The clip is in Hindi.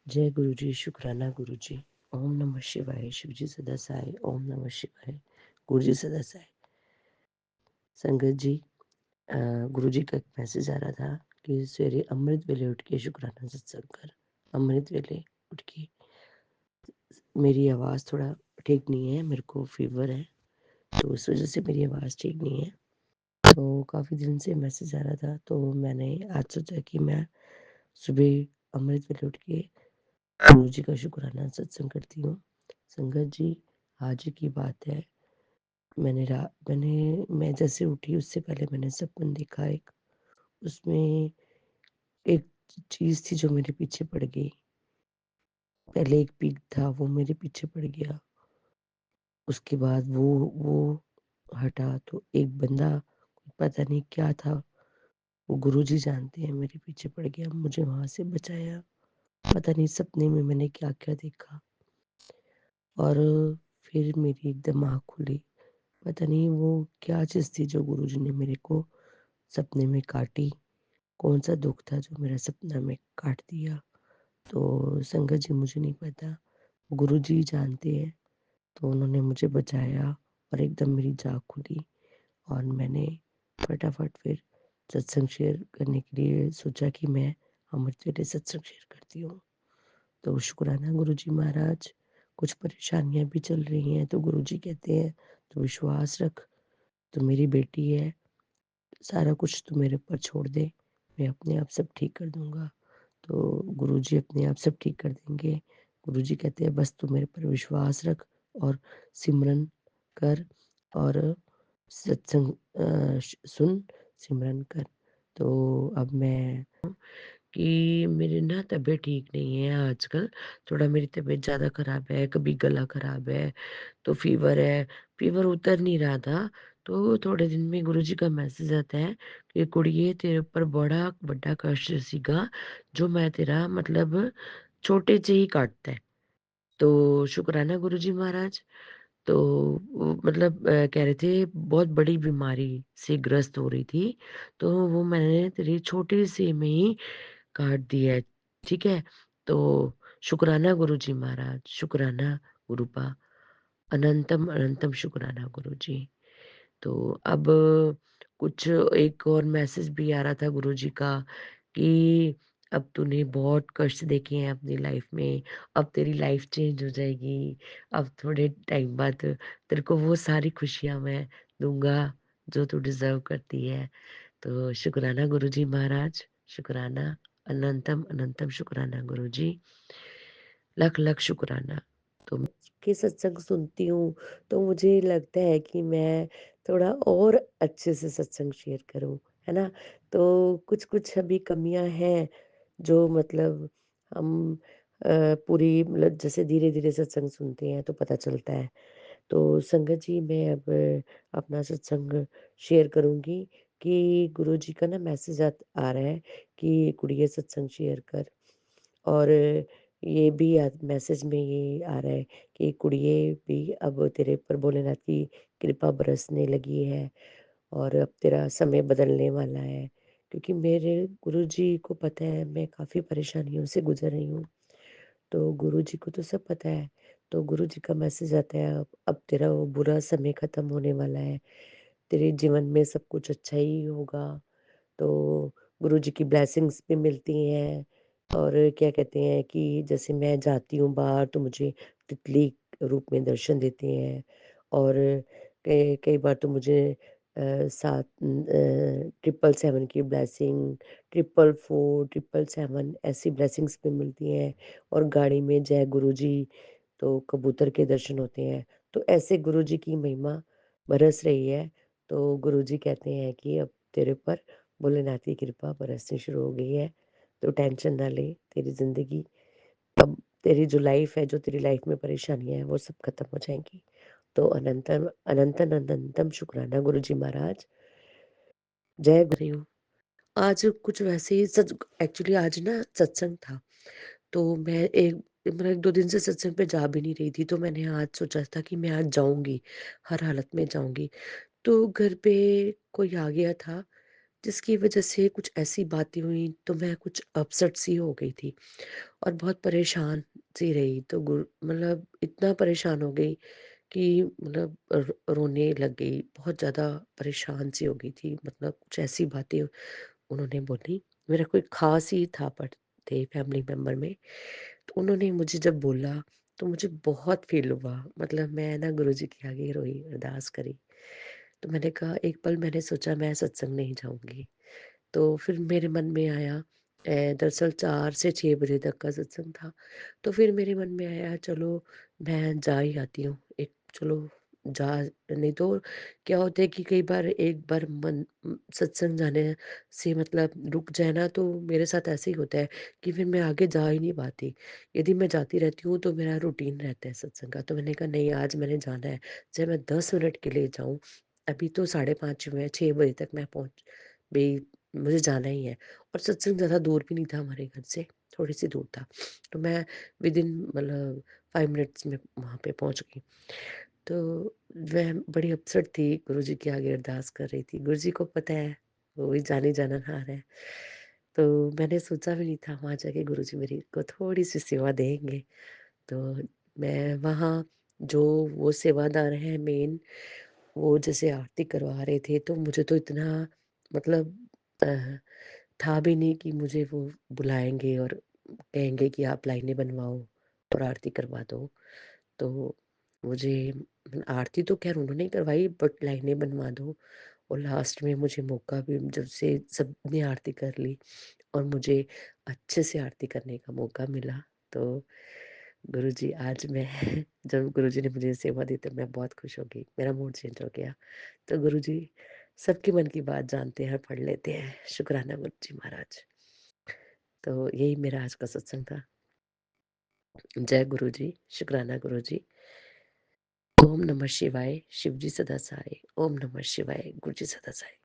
जय गुरुजी, शुक्राना गुरुजी। ओम नमः शिवाय, शिवजी सदा सहाय। ओम नमः शिवाय, गुरुजी सदा सहाय। संगत जी, गुरुजी का एक मैसेज आ रहा था कि सवेरे अमृत वेले उठ के शुक्राना सत्संग कर। अमृत वेले उठ के मेरी आवाज़ थोड़ा ठीक नहीं है, मेरे को फीवर है, तो इस वजह से मेरी आवाज़ ठीक नहीं है। तो काफ़ी दिन से मैसेज आ रहा था, तो मैंने आज सोचा कि मैं सुबह अमृत वेले उठ के गुरुजी का शुक्राना सत्संग करती हूँ। संगत जी, आज की बात है, मैं जैसे उठी उससे पहले मैंने सपन देखा एक, उसमें एक चीज़ थी जो मेरे पीछे पड़ गई। पहले एक पिग था, वो मेरे पीछे पड़ गया। उसके बाद वो हटा तो एक बंदा, पता नहीं क्या था, वो गुरुजी जानते हैं, मेरे पीछे पड़ गया, मुझे वहाँ से बचाया। पता नहीं सपने में मैंने क्या-क्या देखा और फिर मेरी एकदम आँख खुली। पता नहीं वो क्या चीज़ थी जो गुरुजी ने मेरे को सपने में काटी। कौन-सा दुःख था जो मेरा सपना में काट दिया? तो संगत जी मुझे नहीं पता, गुरुजी जानते हैं। तो उन्होंने मुझे बचाया और एकदम मेरी जाँख खुली और मैंने फटाफट फिर सत्संग शेयर करने के लिए सोचा कि मैं अमृत वेले सत्संग शेयर करती हूँ। तो शुक्राना गुरुजी महाराज, कुछ परेशानियाँ भी चल रही हैं, तो गुरुजी कहते हैं, "तू विश्वास रख, तू मेरी बेटी है, सारा कुछ तू मेरे ऊपर छोड़ दे, मैं अपने आप सब ठीक कर दूँगा।" तो गुरुजी अपने आप सब ठीक कर देंगे। गुरुजी कहते हैं बस तू मेरे पर विश्वास रख और सिमरन कर और सत्संग सुन, सिमरन कर। तो अब मैं कि मेरी ना तबीयत ठीक नहीं है आजकल, थोड़ा मेरी तबीयत ज़्यादा ख़राब है, कभी गला ख़राब है, तो फ़ीवर है, फ़ीवर उतर नहीं रहा था। तो थोड़े दिन में गुरुजी का मैसेज आता है कि कुड़िए तेरे ऊपर बड़ा वड्डा कष्ट सीगा, जो मैं तेरा मतलब छोटे से ही काटता है। तो शुक्राना गुरुजी महाराज। तो वो मतलब कह रहे थे बहुत बड़ी बीमारी से ग्रस्त हो रही थी, तो वो मैंने तेरी छोटे से में ही काट दिया है, ठीक है? तो शुक्राना गुरुजी महाराज, शुक्राना गुरुपा, अनंतम अनंतम शुक्राना गुरुजी। तो अब कुछ एक और मैसेज भी आ रहा था गुरुजी का कि अब तूने बहुत कष्ट देखे हैं अपनी लाइफ में, अब तेरी लाइफ चेंज हो जाएगी। अब थोड़े टाइम बाद तेरे को वो सारी खुशियाँ मैं दूँगा जो तू डिज़र्व करती है। तो शुक्राना गुरुजी महाराज, शुक्राना, अनंतम अनंतम शुक्राना गुरुजी, लख-लख शुक्राना। तो मैं के सत्संग सुनती हूँ, तो मुझे लगता है कि मैं थोड़ा और अच्छे से सत्संग शेयर करूँ, है ना? तो कुछ-कुछ अभी कमियाँ हैं, जो मतलब हम पूरी मतलब जैसे धीरे-धीरे सत्संग सुनते हैं, तो पता चलता है। तो संगत जी मैं अब अपना सत्संग शेयर करूँगी कि गुरुजी का ना मैसेज आ रहा है कि कुड़िए सत्संग शेयर कर और ये भी मैसेज में ये आ रहा है कि कुड़िए भी अब तेरे पर भोलेनाथ की कृपा बरसने लगी है और अब तेरा समय बदलने वाला है। क्योंकि मेरे गुरुजी को पता है मैं काफ़ी परेशानियों से गुज़र रही हूँ। तो गुरुजी को तो सब पता है। तो गुरुजी का मैसेज आता है अब तेरा वो बुरा समय ख़त्म होने वाला है। तेरे जीवन में सब कुछ अच्छा ही होगा। तो गुरुजी की ब्लेसिंग्स भी मिलती हैं और क्या कहते हैं कि जैसे मैं जाती हूँ बाहर तो मुझे तितली रूप में दर्शन देते हैं और कई कई बार तो मुझे 777 की ब्लेसिंग, 444, 777 ऐसी ब्लेसिंग्स भी मिलती हैं और गाड़ी में जय गुरुजी तो कबूतर के दर्शन होते हैं। तो ऐसे गुरुजी की महिमा बरस रही है। तो गुरुजी कहते हैं कि अब तेरे पर भोलेनाथ की कृपा बरसनी शुरू हो गई है, तो टेंशन ना ले, तेरी ज़िंदगी अब तेरी जो लाइफ़ है, जो तेरी लाइफ़ में परेशानियाँ हैं, वो सब खत्म हो जाएँगी। तो अनंतम अनंतन अनंतम शुक्राना गुरुजी महाराज, जय रही हूँ। आज कुछ वैसे ही सच एक्चुअली आज ना सत्संग था, तो मैं एक मतलब 1-2 दिन से सत्संग पे जा भी नहीं रही थी, तो मैंने आज सोचा था कि मैं आज जाऊँगी, हर हालत में जाऊँगी। तो घर पे कोई आ गया था जिसकी वजह से कुछ ऐसी बातें हुई तो मैं कुछ अपसेट सी हो गई थी और बहुत परेशान सी रही। तो मतलब इतना परेशान हो गई कि मतलब रोने लग गई, बहुत ज़्यादा परेशान सी हो गई थी। मतलब कुछ ऐसी बातें उन्होंने बोली, मेरा कोई ख़ास ही था पर थे फैमिली मेंबर में, तो उन्होंने मुझे जब बोला तो मुझे बहुत फ़ील हुआ। मतलब मैं ना गुरुजी के आगे रोई, अरदास करी। तो मैंने कहा, एक पल मैंने सोचा मैं सत्संग नहीं जाऊँगी। तो फिर मेरे मन में आया, दरअसल 4 से 6 बजे तक का सत्संग था। तो फिर मेरे मन में आया, चलो मैं जा ही आती हूँ। एक चलो जा, नहीं तो क्या होता है कि कई बार एक बार सत्संग जाने से मतलब रुक जाए ना, तो मेरे साथ ऐसे ही होता है कि फिर मैं आगे जा ही नहीं पाती। यदि मैं जाती रहती हूँ तो मेरा रूटीन रहता है सत्संग का। तो मैंने कहा नहीं, आज मैंने जाना है, चाहे मैं 10 मिनट के लिए जाऊँ। अभी तो 5:30 हुए हैं, 6 बजे तक मैं पहुँच भई, मुझे जाना ही है। और सत्संग ज़्यादा दूर भी नहीं था हमारे घर से, थोड़ी-सी दूर था। तो मैं विदिन मतलब 5 मिनट्स में वहाँ पे पहुँच गई। तो मैं बड़ी अपसेट थी, गुरुजी के आगे अरदास कर रही थी। गुरुजी को पता है, वो भी जानी-जाना हार है। तो मैंने सोचा भी नहीं था वहाँ जाके गुरुजी मेरी को थोड़ी-सी सेवा देंगे। तो मैं वहाँ, जो वो सेवादार हैं मेन, वो जैसे आरती करवा रहे थे, तो मुझे तो इतना मतलब अ, था भी नहीं कि मुझे वो बुलाएँगे और कहेंगे कि आप लाइनें बनवाओ और आरती करवा दो। तो मुझे आरती तो ख़ैर उन्होंने करवाई, बट लाइनें बनवा दो। और लास्ट में मुझे मौका भी, जब से सबने आरती कर ली और मुझे अच्छे से आरती करने का मौका मिला, तो गुरुजी आज मैं जब गुरुजी ने मुझे सेवा दी तो मैं बहुत खुश हो गई। मेरा मूड चेंज हो गया। तो गुरुजी सबके मन की बात जानते हैं, पढ़ लेते हैं। शुक्राना गुरुजी महाराज। तो यही मेरा आज का सत्संग था। जय गुरुजी, शुक्राना गुरुजी। ओम नमः शिवाय, शिव जी सदा सहाय। ओम नमः शिवाय, गुरु जी सदा सहाय।